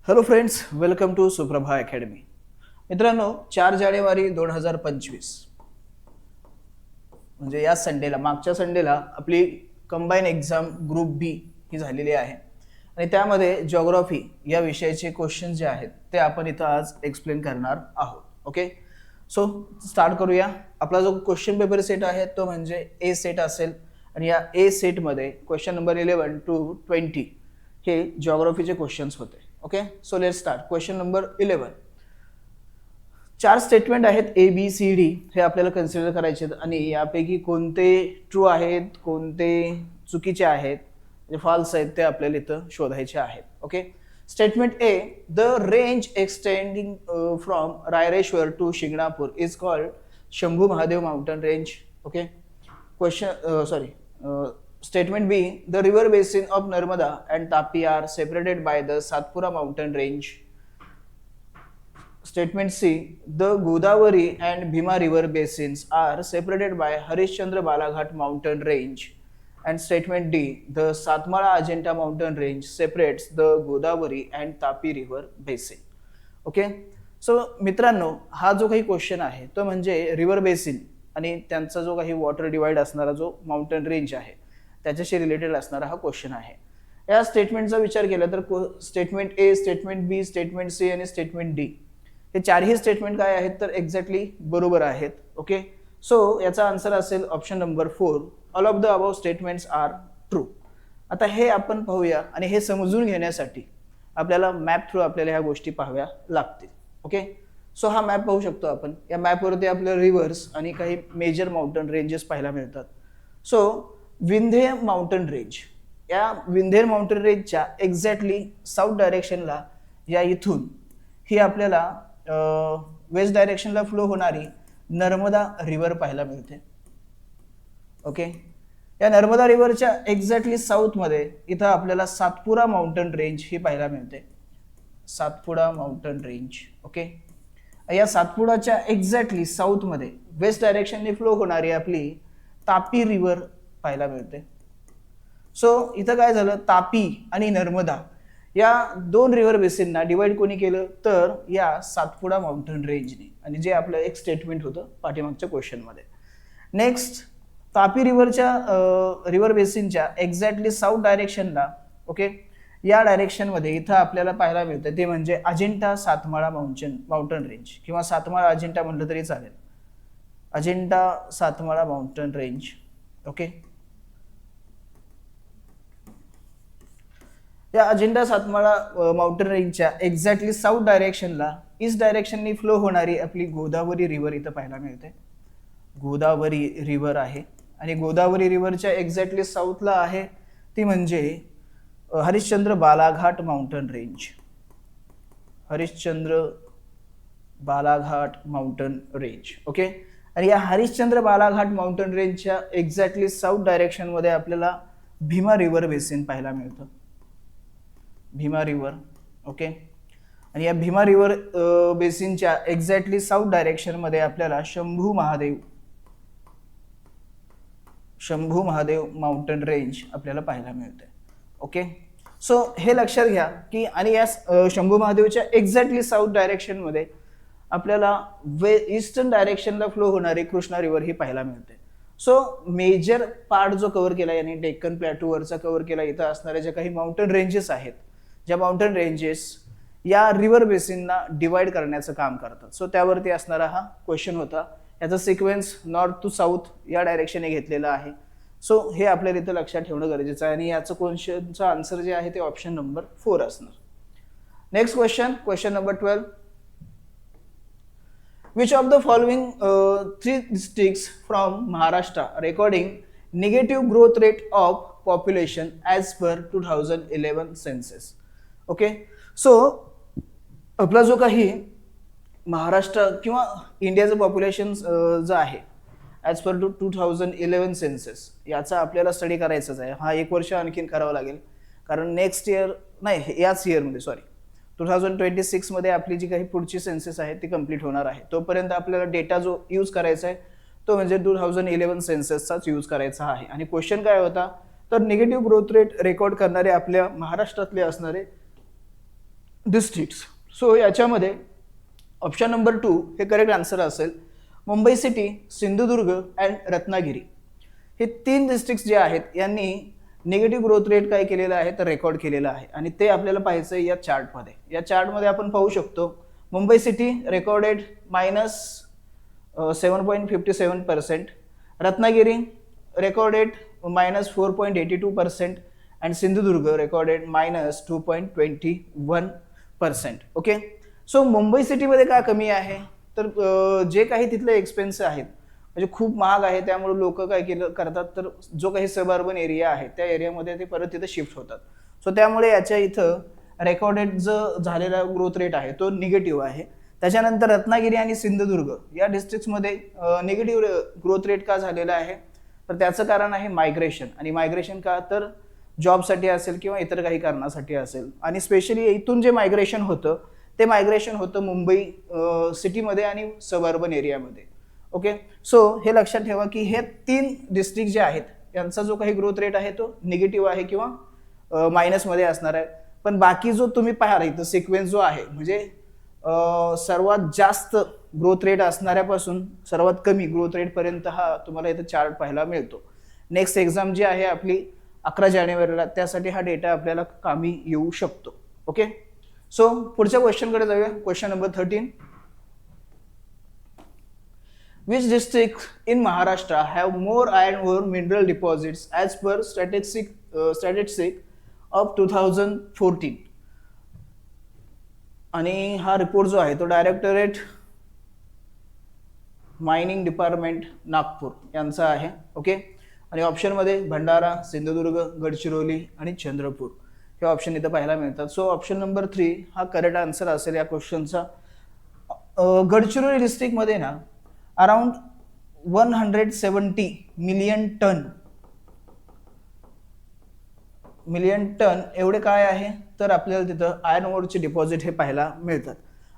Hello friends, welcome to Suprabha academy. मित्रांनो, 4 जानेवारी 2025 म्हणजे या संडेला, मागच्या संडेला आपली कंबाईन एक्झाम ग्रुप बी ही झालेली आहे आणि त्यामध्ये जिओग्राफी या विषयाचे क्वेश्चन जे आहेत ते आपण इथं आज एक्सप्लेन करणार आहोत. ओके, सो स्टार्ट करूया. आपला जो क्वेश्चन पेपर सेट आहे तो म्हणजे ए सेट असेल आणि या ए सेटमध्ये क्वेश्चन नंबर 11 to 20 हे जिओग्राफीचे क्वेश्चन्स होते. Okay, so let's start. Question number 11. 4 statement आहेत ए बी सी डी, हे आपल्याला कन्सिडर करायचे आहेत आणि यापैकी कोणते ट्रू आहेत, कोणते चुकीचे आहेत, जे फॉल्स आहेत ते आपल्याला इथं शोधायचे आहेत. Okay, statement A, the range extending from Raireshwar to Shinganapur is called Shambhu Mahadev mountain range. Okay, Statement B, the river basin of Narmada and Tapi are separated by the Satpura mountain range. Statement C, the Godavari and Bhima river basins are separated by Harishchandra Balaghat mountain range. And statement D, the Satmala Ajanta mountain range separates the Godavari and Tapi river basin. Okay, so मित्रांनो, हा जो काही question आहे तो म्हणजे river basin आणि त्यांचा जो काही वॉटर डिवाइड असणारा जो माउंटन रेंज आहे त्याच्याशी रिलेटेड असणारा हा क्वेश्चन आहे. या स्टेटमेंटचा विचार केला तर statement A, statement B, statement C आणि स्टेटमेंट डी हे चारही स्टेटमेंट काय आहेत तर एक्झॅक्टली बरोबर आहेत. ओके, सो याचा आन्सर असेल option number 4, all of the above statements are true. आता हे आपण पाहूया आणि हे समजून घेण्यासाठी आपल्याला मॅप थ्रू आपल्याला ह्या गोष्टी पाहाव्या लागतील. ओके, सो हा मॅप पाहू शकतो आपण. या मॅपवरती आपल्याला रिव्हर्स आणि काही मेजर माउंटन रेंजेस पाहायला मिळतात. सो विंध्य माउंटन रेंज, या विंध्य माउंटन रेंजच्या एक्झॅक्टली साऊथ डायरेक्शनला या इथून ही आपल्याला वेस्ट डायरेक्शनला फ्लो होणारी नर्मदा रिव्हर पाहायला मिळते. ओके, या नर्मदा रिव्हरच्या एक्झॅक्टली साऊथमध्ये इथं आपल्याला सातपुडा माउंटन रेंज ही पाहायला मिळते. Satpura mountain range. ओके, या सातपुडाच्या एक्झॅक्टली साऊथमध्ये वेस्ट डायरेक्शनने फ्लो होणारी आपली तापी रिव्हर पाहायला मिळते. सो इथं काय झालं, तापी आणि नर्मदा या दोन रिव्हर बेसिनना डिवाइड कोणी केलं तर या सातपुडा माउंटन रेंजने, आणि जे आपलं एक स्टेटमेंट होतं पाठीमागच्या क्वेश्चनमध्ये. नेक्स्ट, तापी रिव्हर बेसिनच्या एक्झॅक्टली साऊथ डायरेक्शनला, ओके, या डायरेक्शनमध्ये इथं आपल्याला पाहायला मिळतं ते म्हणजे अजिंठा सातमाळा माउंटन रेंज, किंवा सातमाळा अजिंठा म्हटलं तरी चालेल. Ajanta Satmala mountain range. Okay, या अजिंठा सातमाळा माउंटन रेंजच्या एक्झॅक्टली साऊथ डायरेक्शनला ईस्ट डायरेक्शननी फ्लो होणारी आपली गोदावरी रिव्हर इथं पाहायला मिळते. गोदावरी रिव्हर आहे आणि गोदावरी रिव्हरच्या एक्झॅक्टली साऊथला आहे ती म्हणजे Harishchandra Balaghat mountain range. Harishchandra Balaghat mountain range. Okay, आणि या हरिश्चंद्र बालाघाट माउंटन रेंजच्या एक्झॅक्टली साऊथ डायरेक्शनमध्ये आपल्याला भीमा रिव्हर बेसिन पाहायला मिळतं. भीमा रिव्हर. ओके, आणि या भीमा रिव्हर बेसिनच्या एक्झॅक्टली साऊथ डायरेक्शनमध्ये आपल्याला शंभू महादेव माउंटन रेंज आपल्याला पाहायला मिळते. ओके, सो हे लक्षात घ्या की, आणि या शंभू महादेवच्या एक्झॅक्टली साऊथ डायरेक्शनमध्ये आपल्याला ईस्टर्न डायरेक्शनला फ्लो होणारी कृष्णा रिव्हर ही पाहायला मिळते. सो मेजर पार्ट जो कव्हर केला याने डेक्कन प्लॅटूवरचा कव्हर केला, इथं असणाऱ्या ज्या काही माउंटन रेंजेस आहेत, ज्या माउंटन रेंजेस या रिव्हर बेसिनना डिवाइड करण्याचं काम करतात. सो त्यावरती असणारा हा क्वेश्चन होता. याचा सिक्वेन्स नॉर्थ टू साऊथ या डायरेक्शनने घेतलेला आहे. सो हे आपल्याला इथं लक्षात ठेवणं गरजेचं आहे आणि याचं क्वेश्चनचं आन्सर जे आहे ते ऑप्शन नंबर 4 असणार. Next question, question number 12. Which of the following 3 districts from Maharashtra recording negative growth rate of population as per 2011 census? Okay, so आपला जो काही महाराष्ट्र किंवा इंडियाचं पॉप्युलेशन जो आहे ॲज पर 2011 सेन्सस, याचा आपल्याला स्टडी करायचाच आहे. हा 1 वर्ष आणखीन करावं लागेल, कारण नेक्स्ट इयर नाही, याच इयरमध्ये 2026 मध्ये आपली जी काही पुढची सेन्सेस आहे ती कंप्लीट होणार आहे. तोपर्यंत आपल्याला डेटा जो यूज करायचा आहे तो म्हणजे 2011 सेन्ससचाच यूज करायचा आहे. आणि क्वेश्चन काय होता तर निगेटिव्ह ग्रोथ रेट रेकॉर्ड करणारे आपल्या महाराष्ट्रातले असणारे डिस्ट्रिक्ट्स. सो याच्यामध्ये ऑप्शन नंबर 2 हे करेक्ट आन्सर असेल. मुंबई सिटी, सिंधुदुर्ग अँड रत्नागिरी हे 3 डिस्ट्रिक्ट्स जे आहेत यांनी निगेटिव्ह ग्रोथ रेट काय केलेलं आहे तर रेकॉर्ड केलेलं आहे आणि ते आपल्याला पाहायचं आहे या चार्टमध्ये. या चार्टमध्ये आपण पाहू शकतो Mumbai city recorded -7.57%, Ratnagiri recorded -4.82% and Sindhudurg recorded -2.21%. Okay, so Mumbai सिटीमध्ये काय कमी आहे तर जे काही तिथले एक्सपेन्स आहेत म्हणजे खूप महाग आहे, त्यामुळे लोक काय करतात तर जो काही सब अर्बन एरिया आहे त्या एरियामध्ये ते परत तिथे शिफ्ट होतात. सो त्यामुळे याच्या इथं रेकॉर्डेड जो झालेला ग्रोथ रेट आहे तो निगेटिव्ह आहे. त्याच्यानंतर रत्नागिरी आणि सिंधुदुर्ग या डिस्ट्रिक्ट्समध्ये निगेटिव्ह ग्रोथ रेट का झालेला आहे तर त्याचं कारण आहे मायग्रेशन. आणि मायग्रेशन का तर जॉबसाठी असेल किंवा इतर काही कारणासाठी असेल. आणि स्पेशली इथून जे मायग्रेशन होतं ते मायग्रेशन होतं मुंबई सिटीमध्ये आणि सब अर्बन एरियामध्ये. ओके, सो हे लक्षात ठेवा की हे 3 डिस्ट्रिक्ट जे आहेत यांचा जो काही ग्रोथ रेट आहे तो निगेटिव्ह आहे किंवा मायनसमध्ये असणार आहे. पण बाकी जो तुम्ही पाहाल इथं सिक्वेन्स जो आहे म्हणजे सर्वात जास्त ग्रोथ रेट असणाऱ्यापासून सर्वात कमी ग्रोथ रेट पर्यंत हा तुम्हाला इथं चार्ट पाहायला मिळतो. नेक्स्ट एक्झाम जी आहे आपली 11 जानेवारीला त्यासाठी हा डेटा आपल्याला कामी येऊ शकतो. ओके, सो पुढच्या क्वेश्चनकडे जाऊया. Question number 13. Which districts in Maharashtra have more iron ore mineral deposits as per statistic of 2014? आणि हा रिपोर्ट जो आहे तो डायरेक्टरेट मायनिंग डिपार्टमेंट नागपूर यांचा आहे. ओके, आणि ऑप्शनमध्ये भंडारा, सिंधुदुर्ग, गडचिरोली आणि चंद्रपूर हे ऑप्शन इथं पाहायला मिळतात. सो ऑप्शन नंबर 3 हा करेक्ट आन्सर असेल या क्वेश्चनचा. गडचिरोली डिस्ट्रिक्टमध्ये ना अराउंड 170 मिलियन टन एवढे काय आहे तर आपल्याला तिथं आयर्न ओरचे डिपॉझिट हे पाहायला मिळतात.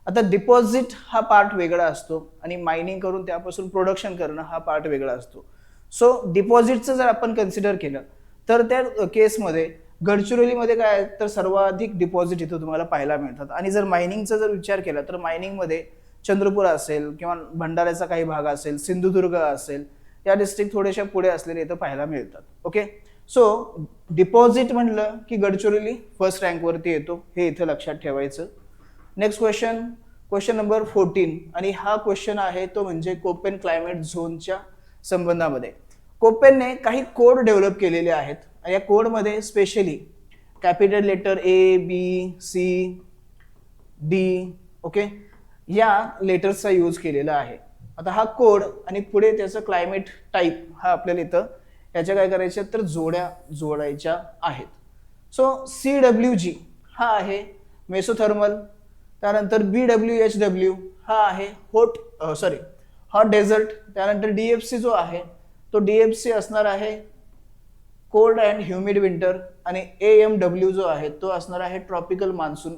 आता डिपॉझिट हा पार्ट वेगळा असतो आणि मायनिंग करून त्यापासून प्रोडक्शन करणं हा पार्ट वेगळा असतो. सो डिपॉझिटचं जर आपण कन्सिडर केलं तर त्या केसमध्ये गडचिरोलीमध्ये काय आहे तर सर्वाधिक डिपॉझिट इथं तुम्हाला पाहायला मिळतात. आणि जर मायनिंगचा जर विचार केला तर मायनिंगमध्ये चंद्रपूर असेल किंवा भंडाऱ्याचा काही भाग असेल, सिंधुदुर्ग असेल, या डिस्ट्रिक्ट थोड्याशा पुढे असलेले इथं पाहायला मिळतात. ओके, सो डिपॉझिट म्हणलं की गडचिरोली फर्स्ट रँकवरती येतो, हे इथं लक्षात ठेवायचं. Next question number 14. आणि हा क्वेश्चन आहे तो म्हणजे कोपेन क्लायमेट झोनच्या संबंधामध्ये. कोपेनने काही कोड डेव्हलप केलेले आहेत. या कोडमध्ये specially capital letter ABCD okay या लेटर्सचा यूज केलेला आहे. आता हा कोड आणि पुढे त्याचं क्लायमेट टाईप हा आपल्याला इथं याच्या काय करायच्या तर जोड्या जोडायच्या आहेत. सो CWG हा आहे मेसोथर्मल, त्यानंतर BWHW हा आहे हॉट डेझर्ट, त्यानंतर DFC जो आहे तो DFC असणार आहे कोल्ड अँड ह्युमिड विंटर, आणि AMW जो आहे तो असणार आहे ट्रॉपिकल मान्सून,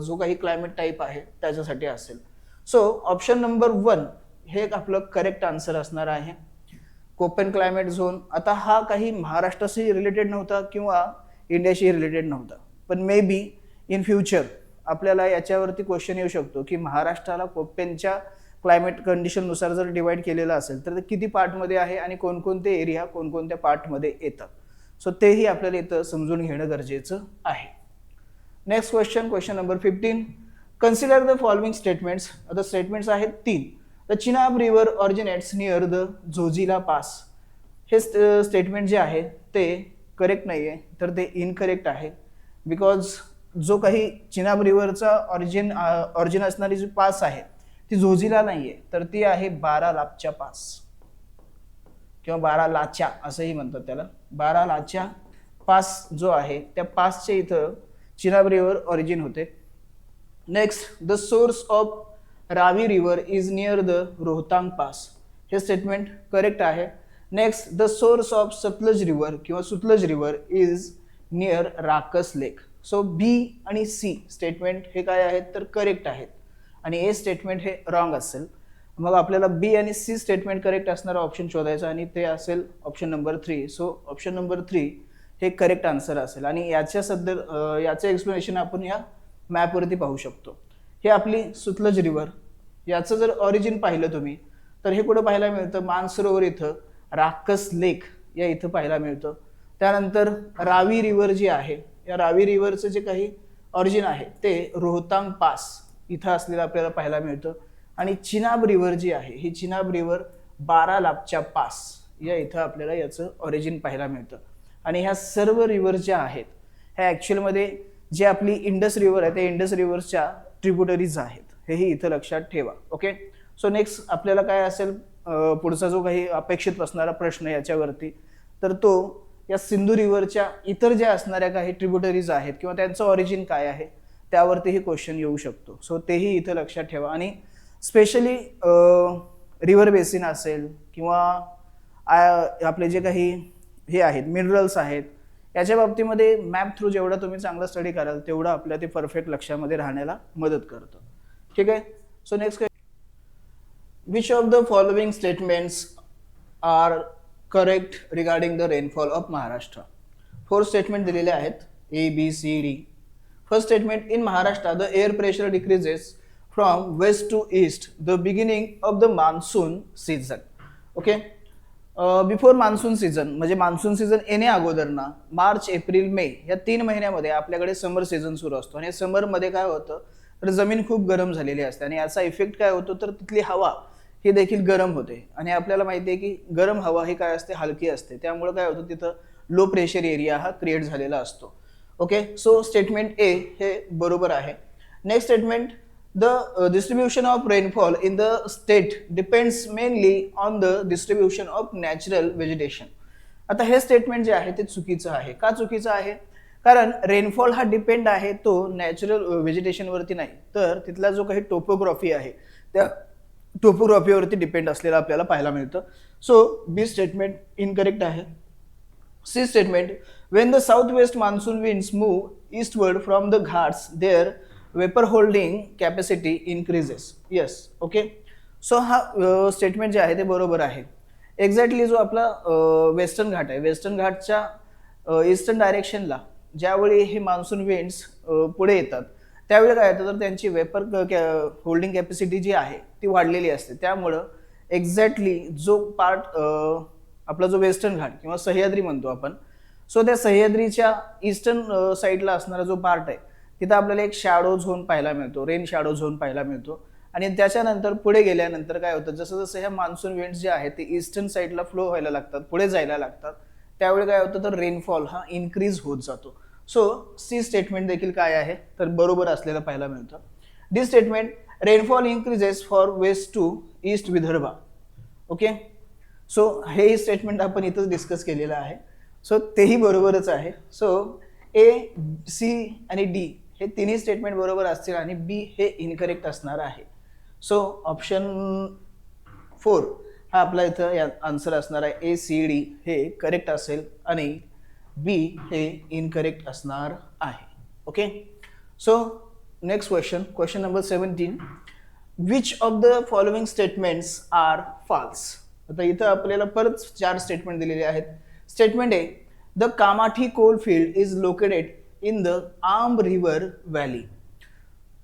जो काही क्लायमेट टाईप आहे त्याच्यासाठी असेल. सो ऑप्शन नंबर 1 हे आपलं करेक्ट आन्सर असणार आहे कोपेन क्लायमेट झोन. आता हा काही महाराष्ट्राशी रिलेटेड नव्हता किंवा इंडियाशी रिलेटेड नव्हता, पण मे बी इन फ्युचर आपल्याला याच्यावरती क्वेश्चन येऊ शकतो की महाराष्ट्राला कोपेनच्या क्लायमेट कंडिशननुसार जर डिवाइड केलेलं असेल तर ते किती पार्टमध्ये आहे आणि कोणकोणते एरिया कोणकोणत्या पार्टमध्ये येतात. सो तेही आपल्याला इथं समजून घेणं गरजेचं आहे. Next question number 15. Consider the following statements. आता स्टेटमेंट्स आहेत 3. The Chenab river originates near the Zojila pass. हे स्टेटमेंट जे आहे ते करेक्ट नाही आहे तर ते इनकरेक्ट आहे. बिकॉज जो काही चिनाब रिव्हरचा ऑरिजिन असणारी जी पास आहे ती झोजिला नाही आहे तर ती आहे बारालाचा पास किंवा बारालाचा असंही म्हणतात त्याला. बारालाचा पास जो आहे त्या पासच्या इथं चिनाब रिव्हर ऑरिजिन होते. Next, the source of Ravi river is near the Rohtang pass. हे स्टेटमेंट करेक्ट आहे. Next, the source of Sutlej river किंवा Sutlej river is near Rakas lake. So B आणि C स्टेटमेंट हे काय आहेत तर करेक्ट आहेत आणि A स्टेटमेंट हे रॉंग असेल. मग आपल्याला B आणि C स्टेटमेंट करेक्ट असणारा ऑप्शन शोधायचा आणि ते असेल option number 3. So option number 3 हे करेक्ट आन्सर असेल आणि याचं एक्सप्लेनेशन आपण या मॅपवरती पाहू शकतो. हे आपली सुतलज रिव्हर, याचं जर ऑरिजिन पाहिलं तुम्ही तर हे कुठं पाहायला मिळतं, मानसरोवर इथं, राक्कस लेक या इथं पाहायला मिळतं. त्यानंतर रावी रिव्हर जी आहे, या रावी रिव्हरचं जे काही ऑरिजिन आहे ते रोहतांग पास इथं असलेलं आपल्याला पाहायला मिळतं. आणि चिनाब रिव्हर जी आहे, ही चिनाब रिव्हर बारालापच्या पास या इथं आपल्याला याचं ऑरिजिन पाहायला मिळतं. आणि ह्या सर्व रिव्हर ज्या आहेत ह्या ॲक्च्युअलमध्ये जे आपली इंडस रिव्हर आहे त्या इंडस रिव्हरच्या ट्रिब्युटरीज आहेत, हेही इथं लक्षात ठेवा. ओके, सो नेक्स्ट आपल्याला काय असेल पुढचा जो काही अपेक्षित असणारा प्रश्न याच्यावरती, तर तो या सिंधू रिव्हरच्या इतर ज्या असणाऱ्या काही ट्रिब्युटरीज आहेत किंवा त्यांचं ऑरिजिन काय आहे त्यावरतीही क्वेश्चन येऊ शकतो. सो तेही इथं लक्षात ठेवा. आणि स्पेशली रिव्हर बेसिन असेल किंवा आपले जे काही हे आहेत मिनरल्स आहेत याच्या बाबतीमध्ये मॅप थ्रू जेवढा तुम्ही चांगला स्टडी कराल तेवढं आपल्या ते परफेक्ट लक्षामध्ये राहण्याला मदत करतं. ठीक आहे, so next, which of the following statements are correct regarding the rainfall of Maharashtra. 4 statement दिलेले आहेत, ABCD. First statement, in Maharashtra the air pressure decreases from west to east the beginning of the monsoon season. Okay, before monsoon season म्हणजे monsoon season येणे अगोदर ना, March April May या 3 महिन्यामध्ये आपल्याकडे समर season सुरू असतो. आणि समरमध्ये काय होतं तर जमीन खूप गरम झालेली असते आणि याचा इफेक्ट काय होतो तर तिथली हवा ही देखील गरम होते. आणि आपल्याला माहिती आहे की गरम हवा ही काय असते, हलकी असते, त्यामुळे काय होतं तिथं लो प्रेशर एरिया हा क्रिएट झालेला असतो. ओके, सो स्टेटमेंट ए हे बरोबर आहे. Next statement, the distribution of rainfall in the state depends mainly on the distribution of natural vegetation. आता हे स्टेटमेंट जे आहे ते चुकीचं आहे. का चुकीचं आहे? कारण रेनफॉल हा डिपेंड आहे तो नॅचरल व्हेजिटेशनवरती नाही, तर तिथला जो काही टोपोग्राफी आहे त्या टोपोग्राफीवरती डिपेंड असलेला आपल्याला पाहायला मिळतं. सो बी स्टेटमेंट इनकरेक्ट आहे. C statement, when the southwest monsoon winds move eastward from the ghats their vapor holding capacity increases. Yes, okay, so हा स्टेटमेंट जे आहे ते बरोबर आहे. एक्झॅक्टली जो आपला वेस्टर्न घाट आहे, वेस्टर्न घाटच्या ईस्टर्न डायरेक्शनला ज्यावेळी हे मान्सून विंड्स पुढे येतात त्यावेळी काय होतं तर त्यांची वेपर होल्डिंग कॅपॅसिटी जी आहे ती वाढलेली असते. त्यामुळं एक्झॅक्टली जो पार्ट आपला जो वेस्टर्न घाट किंवा सह्याद्री म्हणतो आपण, सो त्या सह्याद्रीच्या ईस्टर्न साईडला असणारा जो पार्ट आहे तिथं आपल्याला एक शॅडो झोन पाहायला मिळतो, रेन शॅडो झोन पाहायला मिळतो. आणि त्याच्यानंतर पुढे गेल्यानंतर काय होतं, जसं जसं ह्या मान्सून विंड्स जे आहेत ते ईस्टर्न साईडला फ्लो व्हायला लागतात, पुढे जायला लागतात, त्यावेळी काय होतं तर रेनफॉल हा इन्क्रीज होत जातो. सो सी स्टेटमेंट देखील काय आहे तर बरोबर असलेलं पाहायला मिळतं. D statement, rainfall increases for west to east Vidarbha. Okay, so हे स्टेटमेंट आपण इथंच डिस्कस केलेलं आहे, सो तेही बरोबरच आहे. सो ए, सी आणि डी हे तिन्ही स्टेटमेंट बरोबर असतील आणि बी हे इनकरेक्ट असणार आहे. सो ऑप्शन 4 हा आपला इथं आन्सर असणार आहे. ACD हे करेक्ट असेल आणि बी हे इनकरेक्ट असणार आहे. Okay, so next question number 17, which of the following statements are false. आता इथं आपल्याला परत 4 स्टेटमेंट दिलेले आहेत. Statement A, the Kamathi coal field is located in the arm river valley.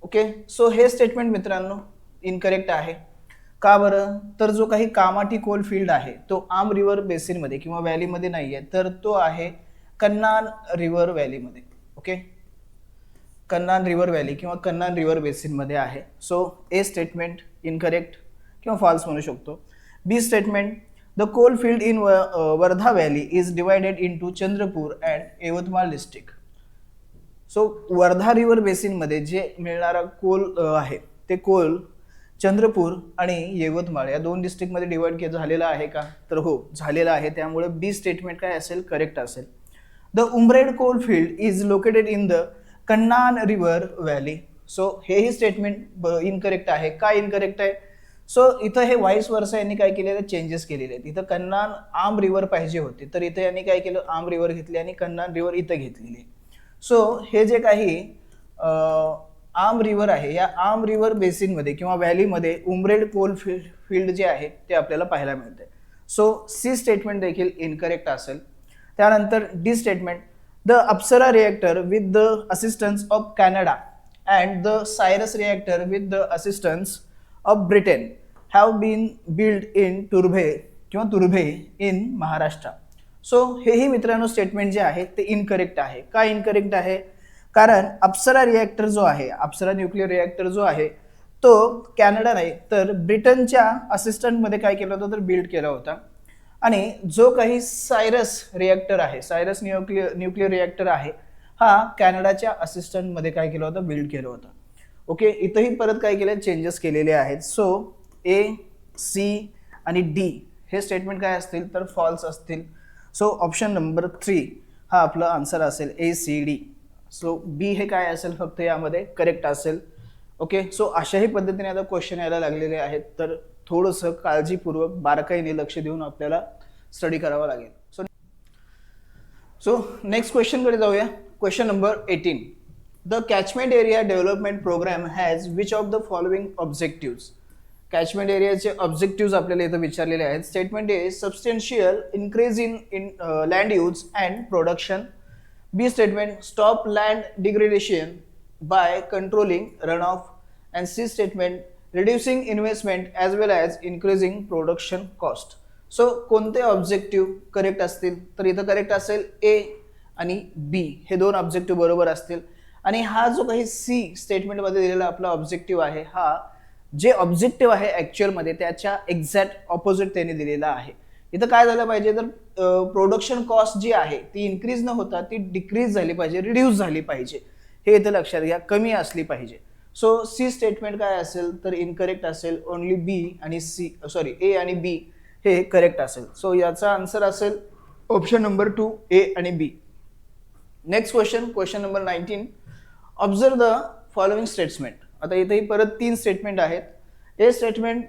Okay, so हे स्टेटमेंट मित्रांनो इनकरेक्ट आहे. का बरं, तर जो काही कामाठी कोल फील्ड आहे तो आर्म रिव्हर बेसिनमध्ये किंवा व्हॅलीमध्ये नाही आहे, तर तो आहे कन्नान रिव्हर व्हॅलीमध्ये. ओके, कन्नान रिव्हर व्हॅली किंवा कन्नान रिव्हर बेसिनमध्ये आहे. सो ए स्टेटमेंट इनकरेक्ट किंवा फॉल्स म्हणू शकतो. B statement, the coal field in Wardha valley is divided into Chandrapur and Yavatmal district. So Wardha river बेसिनमध्ये जे मिळणारा कोल आहे ते कोल चंद्रपूर आणि यवतमाळ या 2 डिस्ट्रिक्टमध्ये डिवाइड झालेला आहे का, तर हो झालेला आहे. त्यामुळे बी स्टेटमेंट काय असेल, करेक्ट असेल. The Umred coal field is located in the Kannan river valley. So हेही स्टेटमेंट इनकरेक्ट आहे. का इनकरेक्ट आहे, सो इथं हे व्हाईस वर्सा यांनी काय केलेलं, चेंजेस केलेले आहेत. इथं कन्नान आर्म रिव्हर पाहिजे होते, तर इथं यांनी काय केलं, आर्म रिव्हर घेतली आणि कन्नान रिव्हर इथं घेतलेली. सो हे जे काही आर्म रिव्हर आहे या आर्म रिव्हर बेसिनमध्ये किंवा व्हॅलीमध्ये उमरेड कोल फील्ड जे आहे ते आपल्याला पाहायला मिळते. सो सी स्टेटमेंट देखील इनकरेक्ट असेल. त्यानंतर D statement, the Apsara reactor with the assistance of Canada and the Cyrus reactor with the assistance of Britain have been built in Turbhe in Maharashtra. So हेही मित्रांनो स्टेटमेंट जे आहे ते इनकरेक्ट आहे. का इनकरेक्ट आहे? कारण अप्सरा रिएक्टर जो आहे, अप्सरा न्यूक्लिअर रिएक्टर जो आहे तो कॅनडा नाही तर ब्रिटनच्या असिस्टंटमध्ये काय केलं होतं तर बिल्ड केला होता. आणि जो काही सायरस रिएक्टर आहे, सायरस न्यूक्लिअर रिएक्टर आहे, हा कॅनडाच्या असिस्टंटमध्ये काय केलं होतं बिल्ड केलं होतं. ओके, इथंही परत काय केलं चेंजेस केलेले आहेत. सो ए, सी आणि डी हे स्टेटमेंट काय असतील तर फॉल्स असतील. सो ऑप्शन नंबर 3 हा आपला आन्सर असेल ACD. सो बी हे काय असेल फक्त यामध्ये करेक्ट असेल. ओके, सो अशाही पद्धतीने आता क्वेश्चन यायला लागलेले आहेत तर थोडंसं काळजीपूर्वक बारकाईने लक्ष देऊन आपल्याला स्टडी करावा लागेल. सो नेक्स्ट क्वेश्चनकडे जाऊया. Question number 18. The catchment area development program has which of the following objectives. Catchment एरियाचे ऑब्जेक्टिव्स आपल्याला इथं विचारलेले आहेत. Statement A substantial increase in land use and production. B statement stop land degradation by controlling run off. And C statement reducing investment as well as increasing production cost. So कोणते objective correct असतील तर इथं correct असेल ए आणि बी हे दोन objective बरोबर असतील. आणि हा जो काही सी स्टेटमेंटमध्ये दिलेला आपला ऑब्जेक्टिव्ह आहे हा जे ऑब्जेक्टिव्ह आहे ॲक्च्युअलमध्ये त्याच्या एक्झॅक्ट ऑपोजिट त्याने दिलेला आहे. इथं काय झालं पाहिजे तर प्रोडक्शन कॉस्ट जी आहे ती इन्क्रीज न होता ती डिक्रीज झाली पाहिजे, रिड्यूस झाली पाहिजे, हे इथं लक्षात घ्या, कमी असली पाहिजे. सो सी स्टेटमेंट काय असेल तर इनकरेक्ट असेल. ओनली बी आणि ए आणि बी हे करेक्ट असेल. सो याचा आन्सर असेल ऑप्शन नंबर 2 ए आणि B. Next question number 19. Observe the following statement. आता इथेही परत 3 स्टेटमेंट आहेत. A statement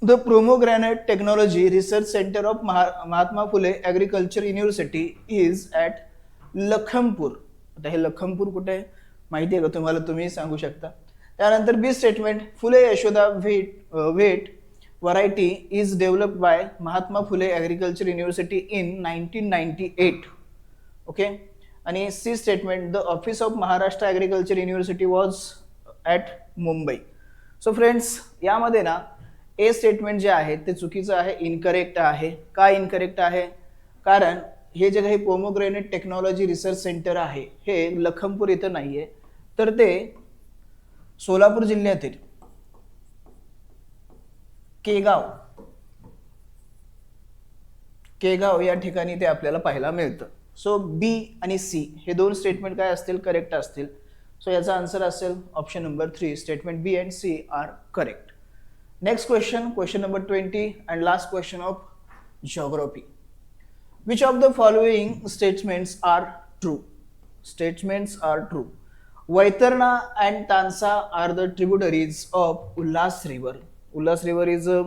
the pomegranate technology research centre of Mahatma Phule agriculture university is at Lakhanpur. आता हे लखनपूर कुठे आहे माहिती आहे का तुम्हाला, तुम्ही सांगू शकता. त्यानंतर B statement Phule Yashoda wheat variety is developed by Mahatma Phule agriculture university in 1998. Okay. आणि C statement the office of Maharashtra agriculture university was at Mumbai. So friends यामध्ये ना ए स्टेटमेंट जे आहे ते चुकीचं आहे, इनकरेक्ट आहे. का इनकरेक्ट आहे? कारण हे जे काही पोमोग्रेनेट टेक्नॉलॉजी रिसर्च सेंटर आहे हे लखनपूर इथं नाही आहे तर ते सोलापूर जिल्ह्यातील केगाव या ठिकाणी ते आपल्याला पाहायला मिळतं. सो बी आणि सी हे दोन स्टेटमेंट काय असतील करेक्ट असतील. सो याचा आन्सर असेल option number 3. Statement B and C are correct. Next question number 20 and last question of geography. Which of the following statements are true? Statements are true. Vaitarna and Tansa are the tributaries of Ullas River. Ullas River is the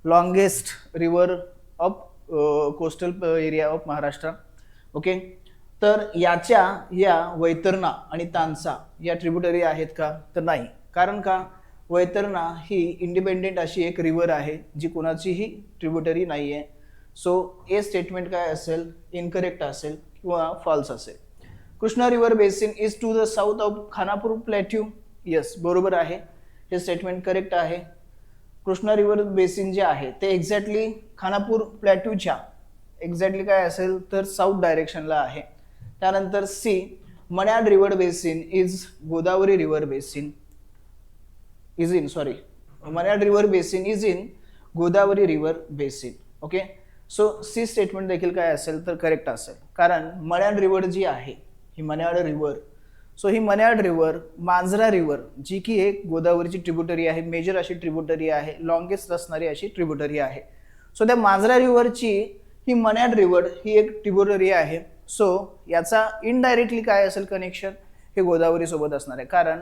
longest river of coastal area of Maharashtra. Okay. तर या वैतरणा आणि तानसा या tributary आहेत का तर नाही. कारण का वैतरणा ही इंडिपेंडेंट अशी एक रिव्हर आहे जी कोणाचीही ट्रिब्युटरी नाही आहे. सो ए स्टेटमेंट काय असेल इनकरेक्ट असेल किंवा फॉल्स असेल. Krishna river basin is to the south of Khanapur plateau. Yes बरोबर आहे, हे स्टेटमेंट करेक्ट आहे. कृष्णा रिव्हर बेसिन जे आहे ते एक्झॅक्टली खानापूर प्लॅट्यूच्या एक्झॅक्टली काय असेल तर साऊथ डायरेक्शनला आहे. त्यानंतर C Manyad river basin is Godavari river basin Manyad river basin is in Godavari river basin. Okay. So C statement देखील काय असेल तर करेक्ट असेल. कारण मन्याड रिव्हर जी आहे ही मन्याड रिव्हर, सो ही मन्याड रिव्हर मांजरा रिव्हर जी की एक गोदावरीची ट्रिब्युटरी आहे, मेजर अशी ट्रिब्युटरी आहे, लॉंगेस्ट असणारी अशी ट्रिब्युटरी आहे. सो त्या मांजरा रिव्हरची ही मन्याड रिव्हर ही एक ट्रिब्युटरी आहे. सो याचा इनडायरेक्टली काय असेल कनेक्शन हे गोदावरी सोबत असणार आहे. कारण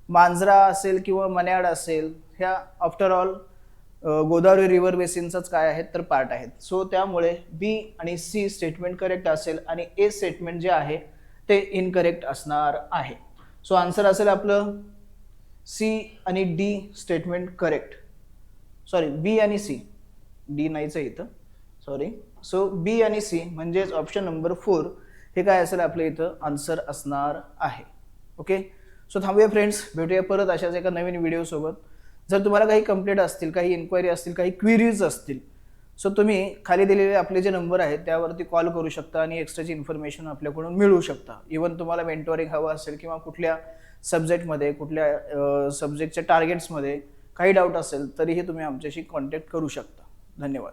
मांजरा असेल किंवा मन्याड असेल ह्या आफ्टर ऑल गोदावरी रिव्हर बेसिनचाच काय आहेत तर पार्ट आहेत. सो त्यामुळे बी आणि सी स्टेटमेंट करेक्ट असेल आणि ए स्टेटमेंट जे आहे ते इनकरेक्ट असणार आहे. सो आन्सर असेल आपलं सी आणि डी स्टेटमेंट करेक्ट. सॉरी बी आणि सी, डी नाहीच आहे इथं, सॉरी. सो बी आणि सी म्हणजेच ऑप्शन नंबर 4 हे काय असेल आपल्या इथं आन्सर असणार आहे. ओके. सो थांबूया फ्रेंड्स, भेटूया परत अशाच एका नवीन व्हिडिओसोबत. जर तुम्हाला काही कंप्लेंट असतील, काही इन्क्वायरी असतील, काही क्वेरीज असतील, सो तुम्ही खाली दिलेले आपले जे नंबर आहेत त्यावरती कॉल करू शकता आणि एक्स्ट्राची इन्फॉर्मेशन आपल्याकडून मिळवू शकता. इवन तुम्हाला मेंटोरिंग हवं असेल किंवा कुठल्या सब्जेक्टमध्ये, कुठल्या सब्जेक्टच्या टार्गेट्समध्ये काही डाऊट असेल तरीही तुम्ही आमच्याशी कॉन्टॅक्ट करू शकता. धन्यवाद.